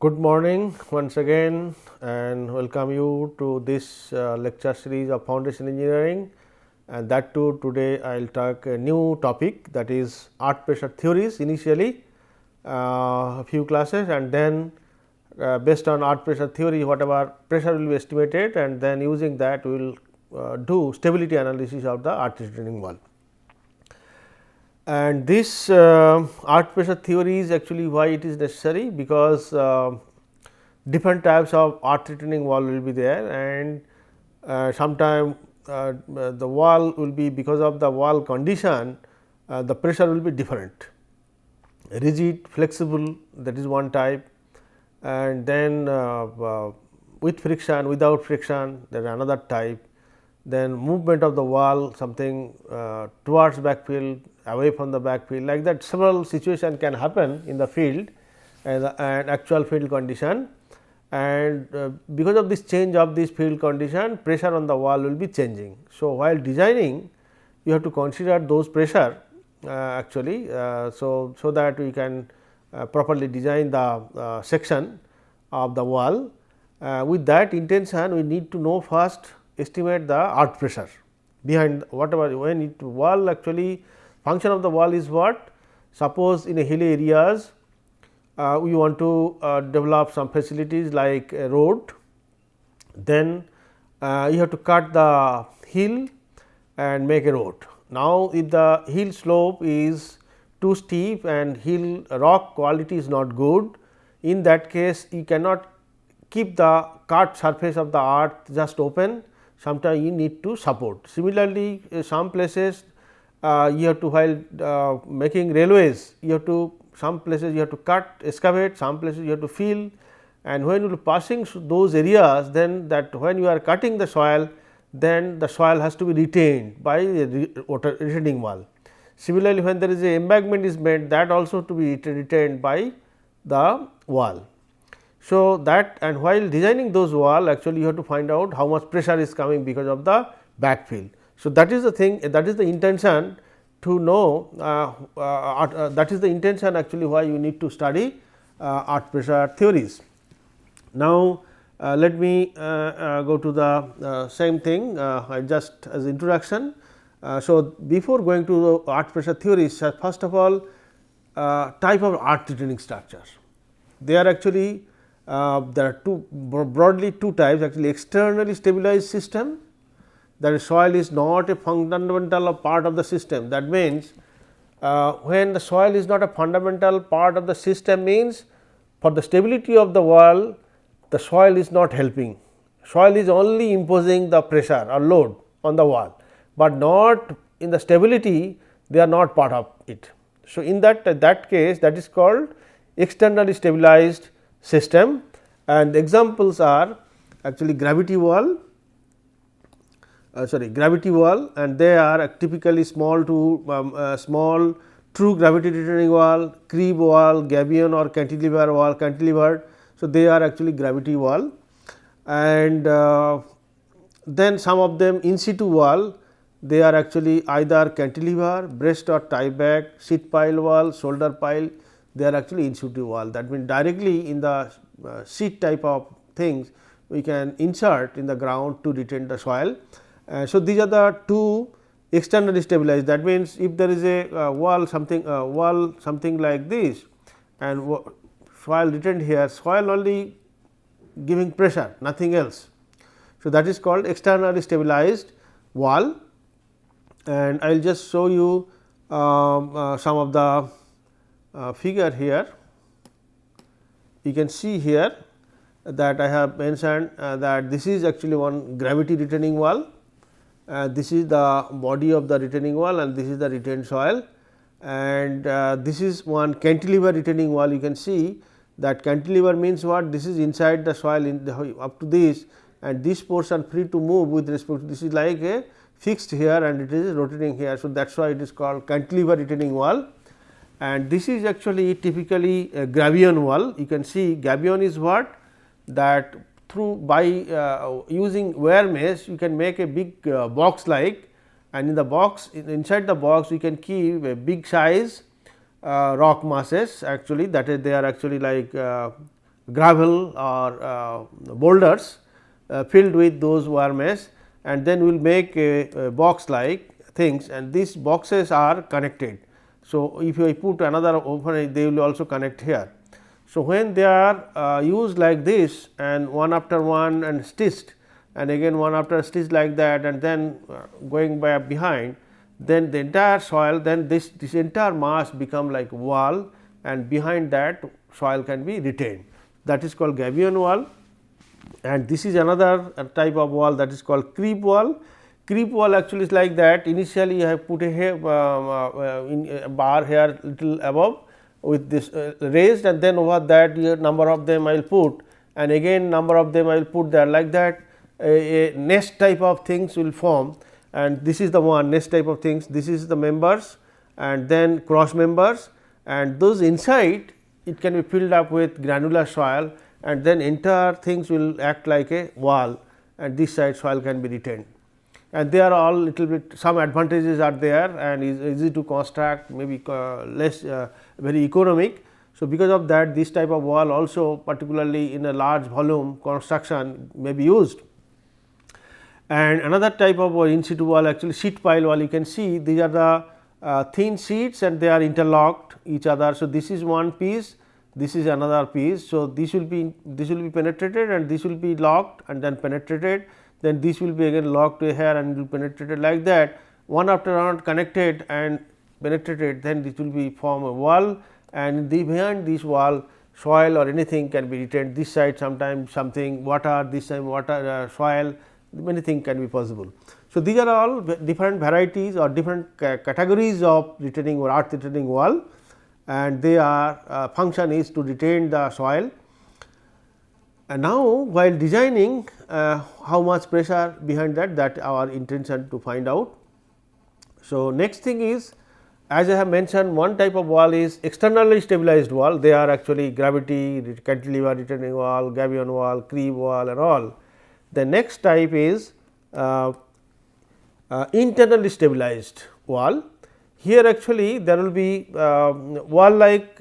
Good morning once again and welcome you to this lecture series of foundation engineering, and that too today I will talk a new topic, that is art pressure theories. Initially a few classes, and then based on art pressure theory whatever pressure will be estimated, and then using that we will do stability analysis of the art retaining wall. And this art pressure theory is actually why it is necessary, because different types of art retaining wall will be there, and sometime the wall will be, because of the wall condition, the pressure will be different, rigid, flexible, that is one type, and then with friction, without friction, there is another type. Then movement of the wall, something towards backfield, away from the backfield, like that several situations can happen in the field and actual field condition, and because of this change of this field condition, pressure on the wall will be changing. So, while designing you have to consider those pressure actually, so that we can properly design the section of the wall. With that intention, we need to know first estimate the art pressure behind whatever, when it wall actually function of the wall is what. Suppose in a hilly areas we want to develop some facilities like a road, then you have to cut the hill and make a road. Now, if the hill slope is too steep and hill rock quality is not good, in that case you cannot keep the cut surface of the earth just open, sometimes you need to support. Similarly, some places you have to, while making railways, you have to, some places you have to cut, excavate, some places you have to fill, and when you are passing those areas, then that when you are cutting the soil, then the soil has to be retained by a water retaining wall. Similarly, when there is a embankment is made, that also to be retained by the wall. So, that, and while designing those wall, actually you have to find out how much pressure is coming because of the backfill. So, that is the thing, that is the intention to know, that is the intention actually why you need to study art pressure theories. Now, let me go to the same thing just as introduction. So, before going to the art pressure theories, first of all type of art retaining structures. They are actually there are broadly two types, actually externally stabilized system, that is soil is not a fundamental part of the system. That means when the soil is not a fundamental part of the system, means for the stability of the wall the soil is not helping, soil is only imposing the pressure or load on the wall, but not in the stability, they are not part of it. So, in that case, that is called externally stabilized system, and examples are actually gravity wall, and they are typically small to small true gravity retaining wall, creep wall, gabion or cantilever wall, cantilevered. So, they are actually gravity wall, and then some of them in situ wall, they are actually either cantilever, breast or tie back, sheet pile wall, shoulder pile, they are actually in situ wall. That means, directly in the sheet type of things we can insert in the ground to retain the soil. So, these are the two externally stabilized. That means, if there is a wall something like this, and soil retained here, soil only giving pressure, nothing else. So, that is called externally stabilized wall, and I will just show you some of the figure here. You can see here that I have mentioned that this is actually one gravity retaining wall, this is the body of the retaining wall, and this is the retained soil, and this is one cantilever retaining wall. You can see that cantilever means what? This is inside the soil in the, up to this, and this portion free to move with respect to this is like a fixed here and it is rotating here. So, that is why it is called cantilever retaining wall, and this is actually typically a gabion wall. You can see gabion is what? That through by using wire mesh you can make a big box like, and in the box, inside the box we can keep a big size rock masses, actually that is they are actually like gravel or boulders filled with those wire mesh, and then we will make a box like things, and these boxes are connected. So, if I put another open, they will also connect here. So, when they are used like this and one after one and stitched, and again one after stitch like that, and then going by behind, then the entire soil, then this entire mass become like wall, and behind that soil can be retained. That is called gabion wall. And this is another type of wall, that is called creep wall. Creep wall actually is like that. Initially, I have put a bar here little above with this raised, and then over that number of them I will put, and again number of them I will put there, like that a nest type of things will form, and this is the one nest type of things. This is the members, and then cross members, and those inside it can be filled up with granular soil, and then entire things will act like a wall, and this side soil can be retained. And they are all little bit, some advantages are there, and is easy to construct, maybe less very economic. So, because of that, this type of wall also particularly in a large volume construction may be used. And another type of in situ wall, actually sheet pile wall, you can see these are the thin sheets and they are interlocked each other. So, this is one piece, this is another piece. So, this will be penetrated, and this will be locked and then penetrated, then this will be again locked to here and will penetrated, like that one after one connected and penetrated, then this will be form a wall, and behind this wall soil or anything can be retained. This side sometimes something water, this time water, soil, many things can be possible. So, these are all different varieties or different categories of retaining or earth retaining wall, and they are function is to retain the soil. And now, while designing, how much pressure behind that our intention to find out. So, next thing is, as I have mentioned, one type of wall is externally stabilized wall. They are actually gravity, cantilever retaining wall, gabion wall, creep wall and all. The next type is internally stabilized wall. Here actually there will be wall like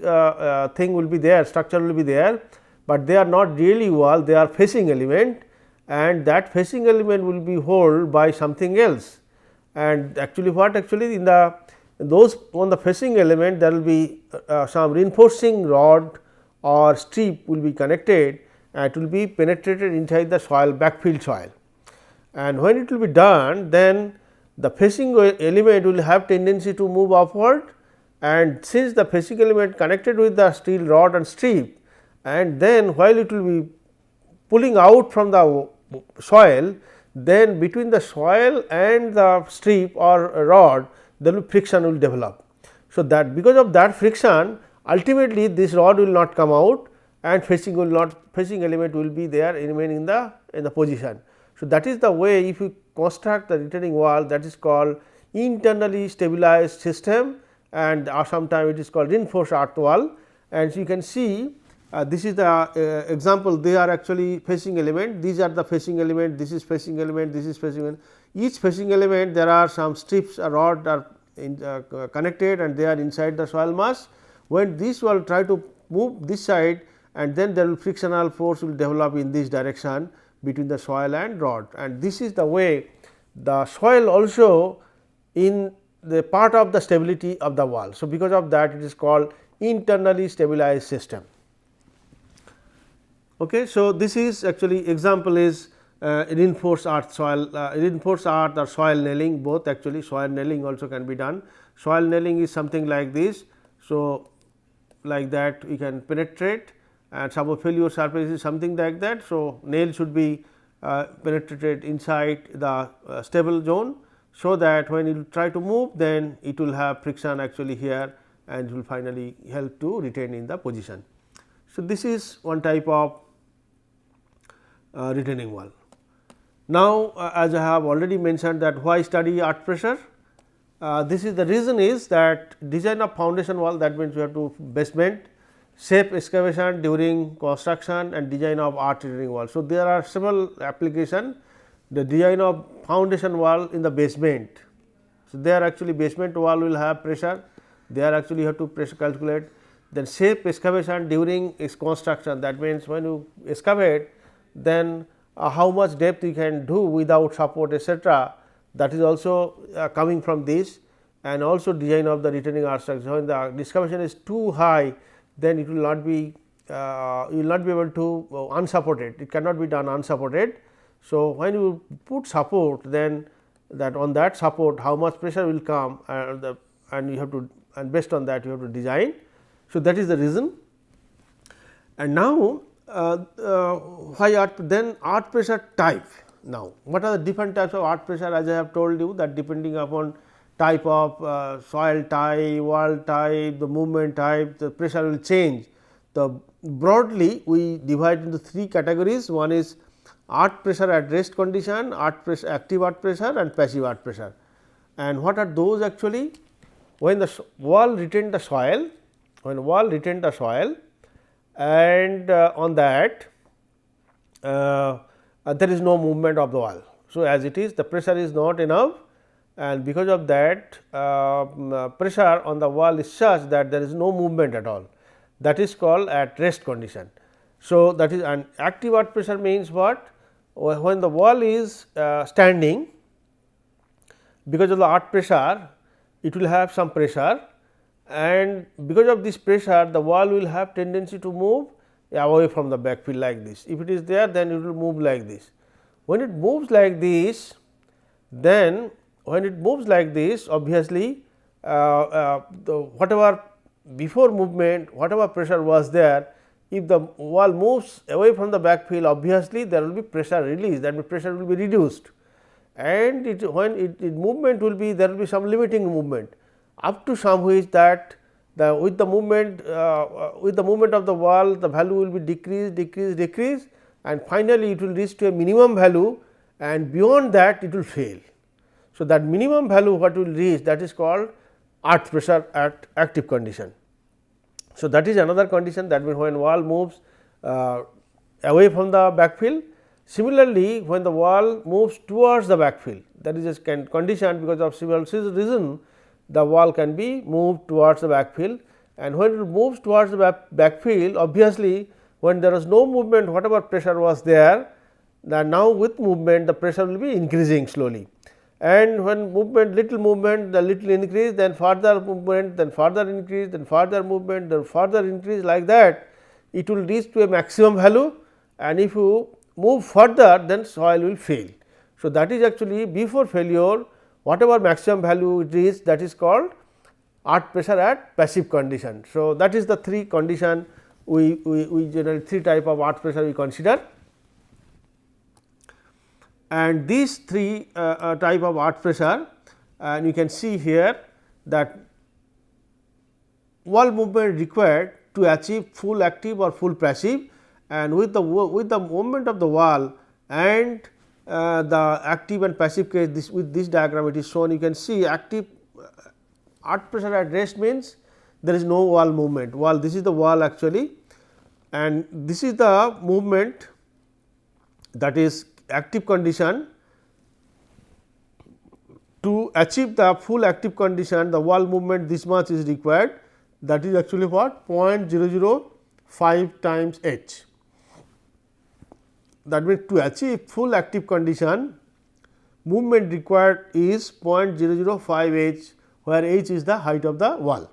thing will be there, structure will be there, but they are not really wall, they are facing element, and that facing element will be held by something else. And actually what actually in the those on the facing element there will be some reinforcing rod or strip will be connected, and it will be penetrated inside the soil, backfill soil. And when it will be done, then the facing element will have tendency to move upward, and since the facing element connected with the steel rod and strip, and then while it will be pulling out from the soil, then between the soil and the strip or rod there will friction will develop. So, that because of that friction ultimately this rod will not come out, and facing element will be there remain in the position. So, that is the way if you construct the retaining wall, that is called internally stabilized system, and sometimes it is called reinforced earth wall. And so, you can see this is the example, they are actually facing element, these are the facing element, this is facing element, this is facing element. Each facing element there are some strips or rod are connected, and they are inside the soil mass. When this will try to move this side, and then there will frictional force will develop in this direction between the soil and rod, and this is the way the soil also in the part of the stability of the wall. So, because of that it is called internally stabilized system. Okay. So, this is actually example is reinforced earth soil, reinforced earth or soil nailing, both actually soil nailing also can be done. Soil nailing is something like this. So, like that we can penetrate, and some of failure surface is something like that. So, nail should be penetrated inside the stable zone, so that when you try to move, then it will have friction actually here, and it will finally help to retain in the position. So, this is one type of retaining wall. Now, as I have already mentioned that why study earth pressure, this is the reason is that design of foundation wall, that means you have to basement, safe excavation during construction, and design of earth retaining wall. So, there are several application, the design of foundation wall in the basement. So, there actually basement wall will have pressure, there actually you have to pressure calculate. then safe excavation during its construction. That means, when you excavate, then how much depth you can do without support, etc. That is also coming from this, and also design of the retaining earth structure. When the excavation is too high, then it will not be you will not be able to unsupported. It cannot be done unsupported. So, when you put support, then that on that support how much pressure will come, and you have to, and based on that you have to design. So, that is the reason. And now, why earth, then earth pressure type. Now, what are the different types of earth pressure? As I have told you, that depending upon type of soil type, wall type, the movement type, the pressure will change. The broadly we divide into three categories. One is earth pressure at rest condition, earth pressure, active earth pressure, and passive earth pressure. And what are those actually? When the wall retain the soil, when wall retain the soil, and on that there is no movement of the wall. So, as it is, the pressure is not enough, and because of that pressure on the wall is such that there is no movement at all. That is called at rest condition. So, that is an active earth pressure means what? When the wall is standing, because of the earth pressure, it will have some pressure, and because of this pressure the wall will have tendency to move away from the backfill like this. If it is there, then it will move like this. When it moves like this, then when it moves like this, obviously whatever before movement, whatever pressure was there, if the wall moves away from the backfill, obviously there will be pressure release, that means pressure will be reduced, and when it movement will be, there will be some limiting movement up to some which that with the movement of the wall, the value will be decrease, and finally it will reach to a minimum value, and beyond that it will fail. So, that minimum value what will reach, that is called earth pressure at active condition. So, that is another condition, that means when wall moves away from the backfill. Similarly, when the wall moves towards the backfill, that is a condition, because of several reason the wall can be moved towards the backfill, and when it moves towards the backfill, obviously when there is no movement, whatever pressure was there, then now with movement the pressure will be increasing slowly, and when movement, little movement, the little increase, then further movement, then further increase, then further movement, then further increase, like that it will reach to a maximum value, and if you move further, then soil will fail. So, that is actually before failure, whatever maximum value it is, that is called earth pressure at passive condition. So, that is the three condition we generally three type of earth pressure we consider, and these three type of earth pressure, and you can see here that wall movement required to achieve full active or full passive, and with the movement of the wall and the active and passive case, with this diagram it is shown. You can see active earth pressure at rest means there is no wall movement, this is the wall actually, and this is the movement, that is active condition. To achieve the full active condition, the wall movement this much is required, that is actually what, 0.005 times h. That means, to achieve full active condition, movement required is 0.005 h, where h is the height of the wall.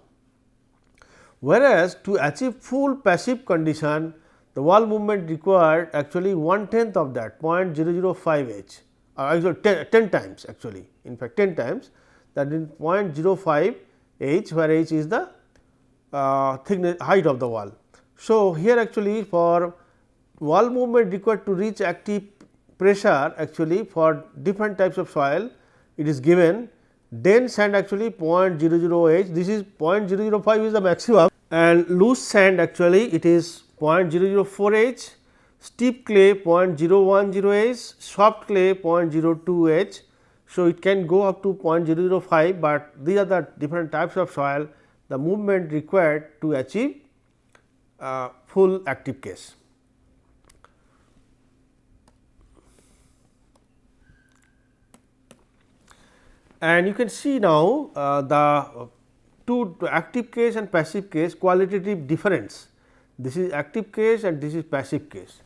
Whereas, to achieve full passive condition, the wall movement required actually 1/10 of that, 0.005 h, actually 10 times actually, in fact 10 times, that is 0.05 h, where h is the thickness, height of the wall. So, here actually for wall movement required to reach active pressure, actually for different types of soil, it is given dense sand actually 0.00 h, this is 0.005 is the maximum, and loose sand actually it is 0.004 h, steep clay 0.010 h, soft clay 0.02 h. So, it can go up to 0.005, but these are the different types of soil, the movement required to achieve full active case. And you can see now the two active case and passive case qualitative difference. This is active case and this is passive case.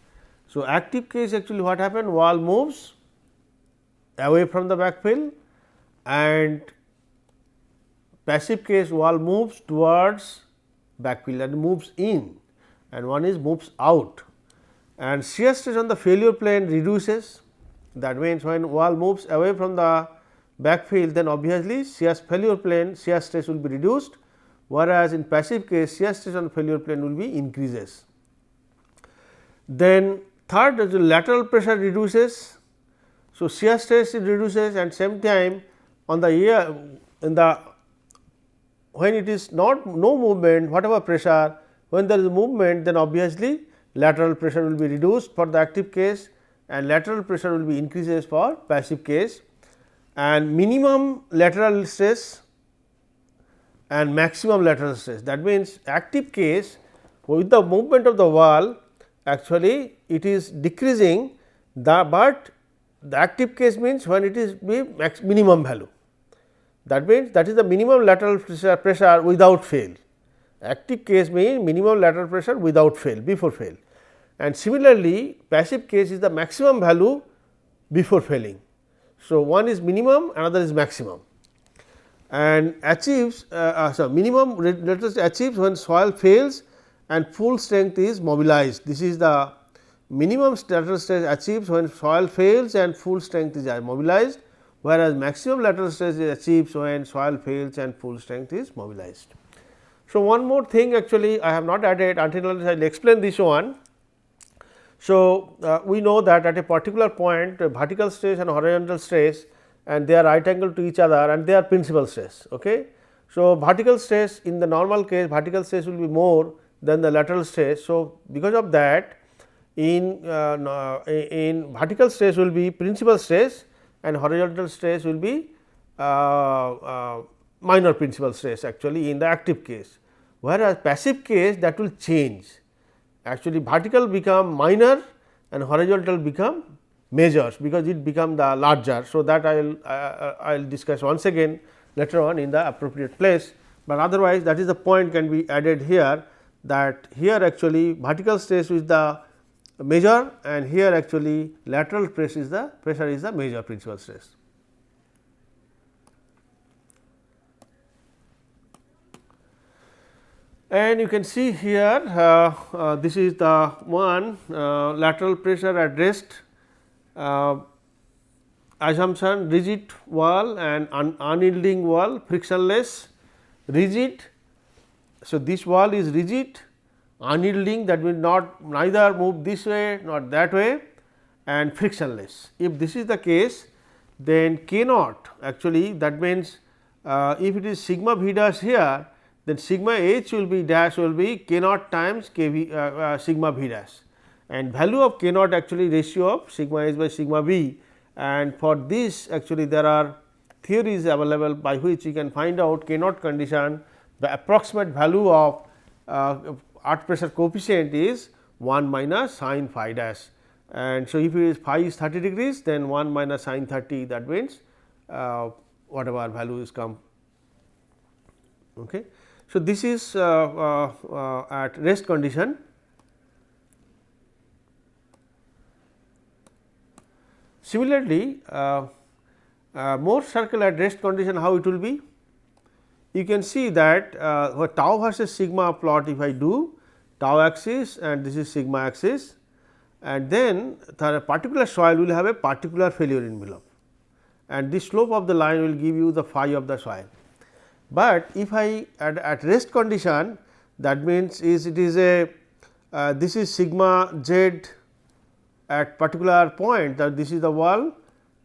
So, active case actually what happened, wall moves away from the backfill, and passive case wall moves towards backfill and moves in, and one is moves out, and shear stress on the failure plane reduces. That means, when wall moves away from the backfill, then obviously failure plane shear stress will be reduced, whereas in passive case shear stress on failure plane will be increases. Then third, the lateral pressure reduces. So, shear stress reduces, and same time on the in the when it is not no movement, whatever pressure, when there is movement, then obviously lateral pressure will be reduced for the active case and lateral pressure will be increases for passive case, and minimum lateral stress and maximum lateral stress. That means, active case with the movement of the wall actually it is decreasing but the active case means when it is minimum value. That means, that is the minimum lateral pressure without fail. Active case means minimum lateral pressure without fail, before fail, and similarly passive case is the maximum value before failing. So, one is minimum, another is maximum, and achieves minimum lateral stress achieves when soil fails and full strength is mobilized. This is the minimum lateral stress achieves when soil fails and full strength is mobilized, whereas maximum lateral stress is achieved when soil fails and full strength is mobilized. So, one more thing actually I have not added until I will explain this one. So, we know that at a particular point vertical stress and horizontal stress, and they are right angle to each other and they are principal stress. Okay. So, vertical stress in the normal case vertical stress will be more than the lateral stress. So, because of that in vertical stress will be principal stress and horizontal stress will be minor principal stress actually in the active case, whereas passive case that will change, actually vertical become minor and horizontal become majors because it become the larger. So, that I will discuss once again later on in the appropriate place, but otherwise that is the point can be added here, that here actually vertical stress is the major and here actually lateral pressure is the major principal stress. And you can see here this is the one lateral pressure at rest assumption, rigid wall and unyielding wall, frictionless, rigid. So, this wall is rigid, unyielding, that means neither move this way not that way, and frictionless. If this is the case, then K naught actually, that means if it is sigma v dash here, then sigma h will be dash will be K naught times K v sigma v dash, and value of K naught actually ratio of sigma h by sigma v, and for this actually there are theories available by which you can find out K naught condition. The approximate value of earth pressure coefficient is 1 minus sin phi dash, and so if it is phi is 30 degrees, then 1 minus sin 30, that means whatever value is come. Okay. So, this is at rest condition. Similarly, Morse circle at rest condition, how it will be? You can see that tau versus sigma plot, if I do tau axis and this is sigma axis, and then the particular soil will have a particular failure envelope, and the slope of the line will give you the phi of the soil. But if I at rest condition, that means it is a this is sigma z at particular point, that this is the wall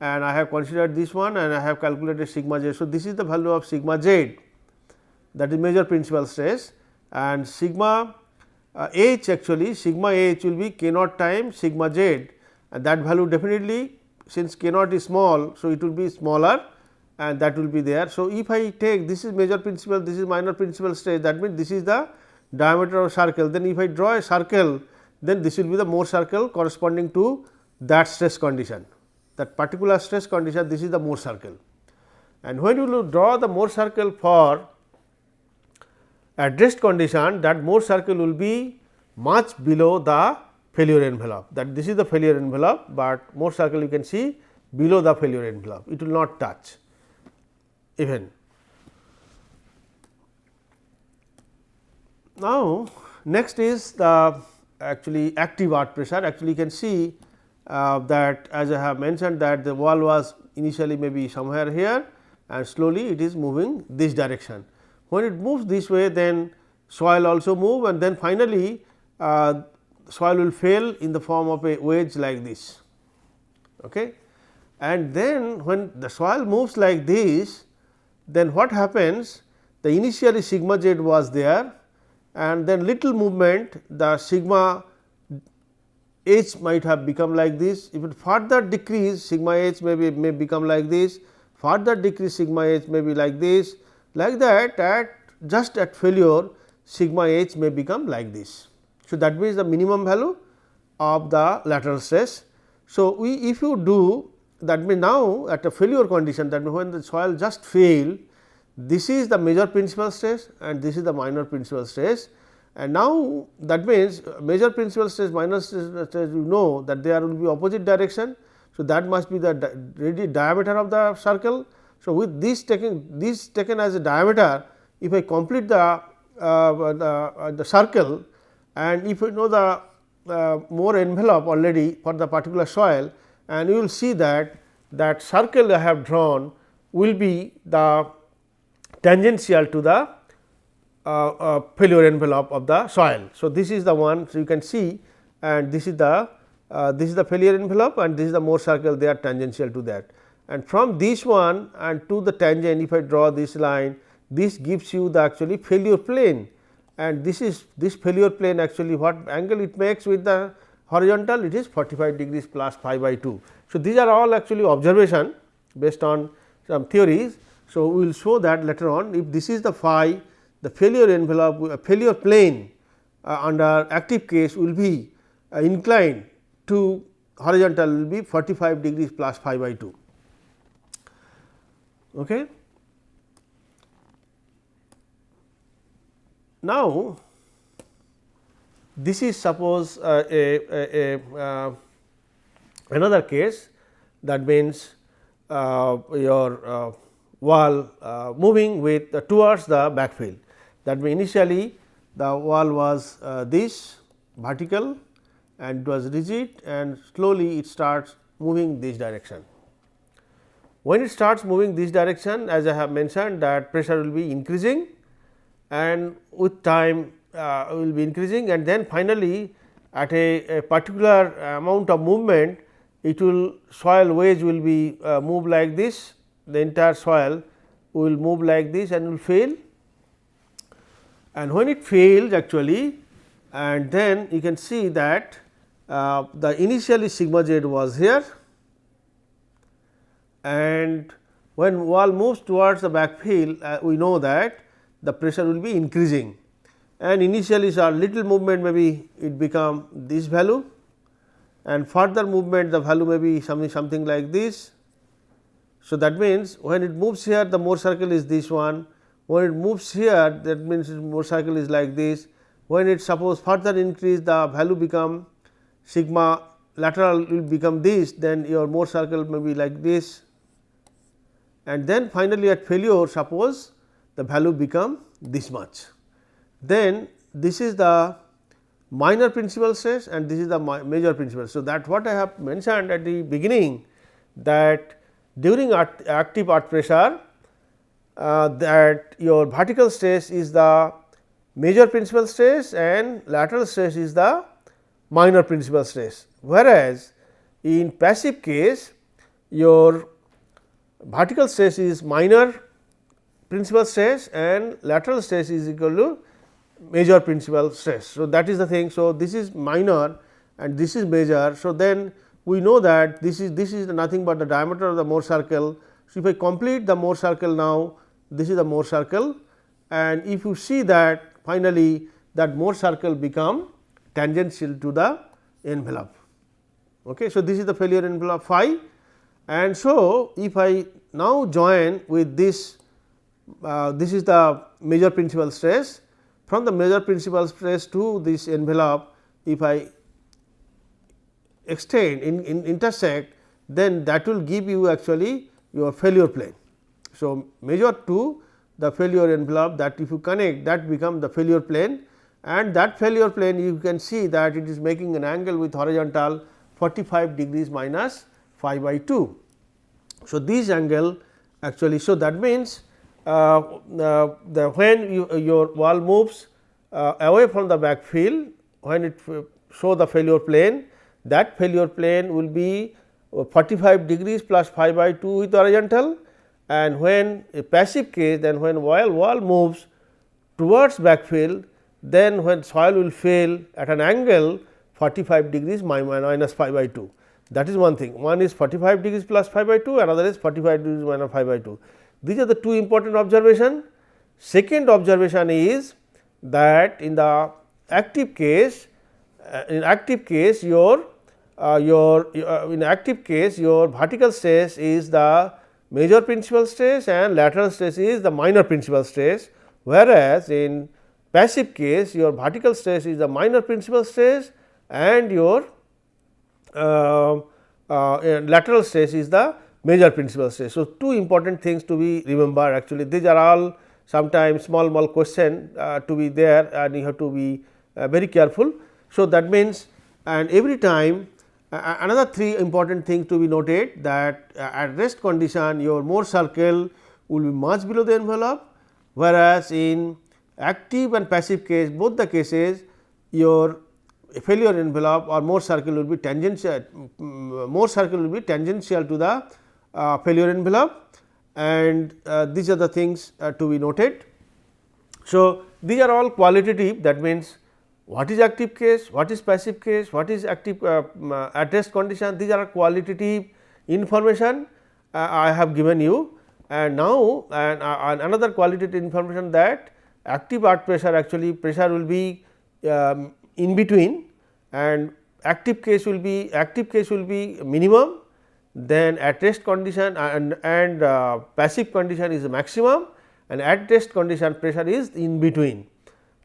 and I have considered this one and I have calculated sigma z. So, this is the value of sigma z, that is major principal stress, and sigma h actually sigma h will be K naught times sigma z, and that value definitely, since K naught is small. So, it will be smaller and that will be there. So, if I take this is major principal, this is minor principal stress, that means this is the diameter of circle. Then if I draw a circle, then this will be the Morse circle corresponding to that stress condition, that particular stress condition, this is the Morse circle. And when you will draw the Morse circle for at rest condition, that Mohr circle will be much below the failure envelope, that this is the failure envelope, but Mohr circle you can see below the failure envelope, it will not touch even. Now, next is the actually active art pressure. Actually, you can see that as I have mentioned that the wall was initially maybe somewhere here and slowly it is moving this direction. When it moves this way, then soil also move, and then finally, soil will fail in the form of a wedge like this. Okay. And then when the soil moves like this, then what happens? The initially sigma z was there, and then little movement, the sigma h might have become like this. If it further decrease, sigma h may become like this, further decrease sigma h may be like this, like that at just at failure sigma h may become like this. So, that means the minimum value of the lateral stress. So, if you do that means now at a failure condition, that means when the soil just fail, this is the major principal stress and this is the minor principal stress, and now that means major principal stress, minor stress, you know that there will be opposite direction. So, that must be the diameter of the circle. So, with this taken as a diameter, if I complete the circle, and if you know the Mohr envelope already for the particular soil, and you will see that circle I have drawn will be the tangential to the failure envelope of the soil. So, this is the one. So, you can see, and this is the failure envelope, and this is the Mohr circle, they are tangential to that. And from this one and to the tangent, if I draw this line, this gives you the actually failure plane, and this failure plane actually what angle it makes with the horizontal, it is 45 degrees plus phi by 2. So, these are all actually observation based on some theories. So, we will show that later on. If this is the phi, the failure envelope, failure plane under active case will be inclined to horizontal will be 45 degrees plus phi by 2. Okay. Now, this is suppose another case, that means your wall moving with towards the backfill. That means initially the wall was this vertical and it was rigid, and slowly it starts moving this direction. When it starts moving this direction, as I have mentioned that pressure will be increasing, and with time will be increasing, and then finally, at a particular amount of movement, it will soil wedge will be move like this, the entire soil will move like this and will fail. And when it fails actually, and then you can see that the initially sigma z was here, and when wall moves towards the backfill, we know that the pressure will be increasing, and initially so little movement maybe it become this value, and further movement the value may be something like this. So, that means when it moves here, the Mohr circle is this one, when it moves here, that means Mohr circle is like this. When it suppose further increase, the value become sigma lateral will become this, then your Mohr circle may be like this, and then finally at failure suppose the value become this much. Then this is the minor principal stress and this is the major principal. So, that what I have mentioned at the beginning, that during active earth pressure that your vertical stress is the major principal stress and lateral stress is the minor principal stress, whereas in passive case your vertical stress is minor principal stress and lateral stress is equal to major principal stress. So, that is the thing. So, this is minor and this is major. So, then we know that this is nothing but the diameter of the Mohr circle. So, if I complete the Mohr circle now, this is the Mohr circle, and if you see that finally that Mohr circle become tangential to the envelope. Okay. So, this is the failure envelope phi, and so if I now join with this, this is the major principal stress. from the major principal stress to this envelope, if I extend intersect, then that will give you actually your failure plane. So, major to the failure envelope, that if you connect, that become the failure plane, and that failure plane you can see that it is making an angle with horizontal 45 degrees minus phi by 2. So, this angle actually, so that means when your wall moves away from the backfill, when it show the failure plane, that failure plane will be 45 degrees plus phi by 2 with horizontal, and when a passive case, then when wall moves towards backfill, then when soil will fail at an angle 45 degrees minus phi by 2. That is one thing. One is 45 degrees plus phi by 2, another is 45 degrees minus phi by 2. These are the two important observations. Second observation is that in the active case, your vertical stress is the major principal stress and lateral stress is the minor principal stress, whereas in passive case your vertical stress is the minor principal stress and your lateral stress is the major principal stress. So, two important things to be remembered actually. These are all sometimes small question to be there, and you have to be very careful. So, that means, and every time another three important things to be noted, that at rest condition your Mohr circle will be much below the envelope, whereas in active and passive case, both the cases your failure envelope or Mohr circle will be tangential, Mohr circle will be tangential to the failure envelope, and these are the things to be noted. So, these are all qualitative, that means what is active case, what is passive case, what is active at rest condition, these are qualitative information I have given you. And now, another qualitative information, that active earth pressure, actually pressure will be in between, and active case will be minimum, then at rest condition and passive condition is maximum, and at rest condition pressure is in between.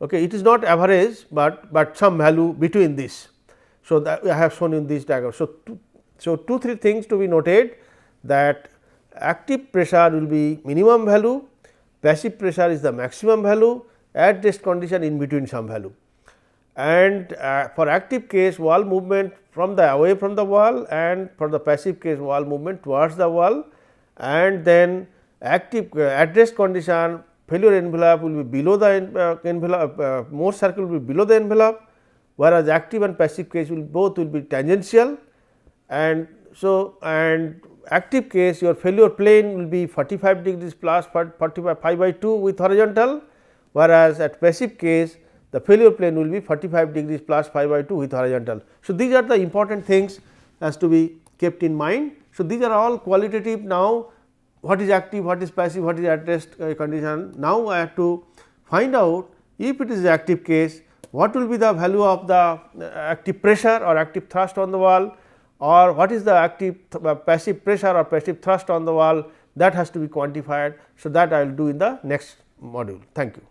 Okay. It is not average, but some value between this. So, that I have shown in this diagram. So, two three things to be noted, that active pressure will be minimum value, passive pressure is the maximum value, at rest condition in between some value. And for active case, wall movement from the away from the wall, and for the passive case wall movement towards the wall, and then active at rest condition failure envelope will be below the envelope, Mohr circle will be below the envelope, whereas active and passive case both will be tangential. And so, and active case your failure plane will be 45 degrees plus 45 phi by 2 with horizontal, whereas at passive case the failure plane will be 45 degrees plus phi by 2 with horizontal. So, these are the important things as to be kept in mind. So, these are all qualitative. Now, what is active, what is passive, what is at rest condition. Now, I have to find out, if it is active case, what will be the value of the active pressure or active thrust on the wall, or what is the active passive pressure or passive thrust on the wall, that has to be quantified. So, that I will do in the next module. Thank you.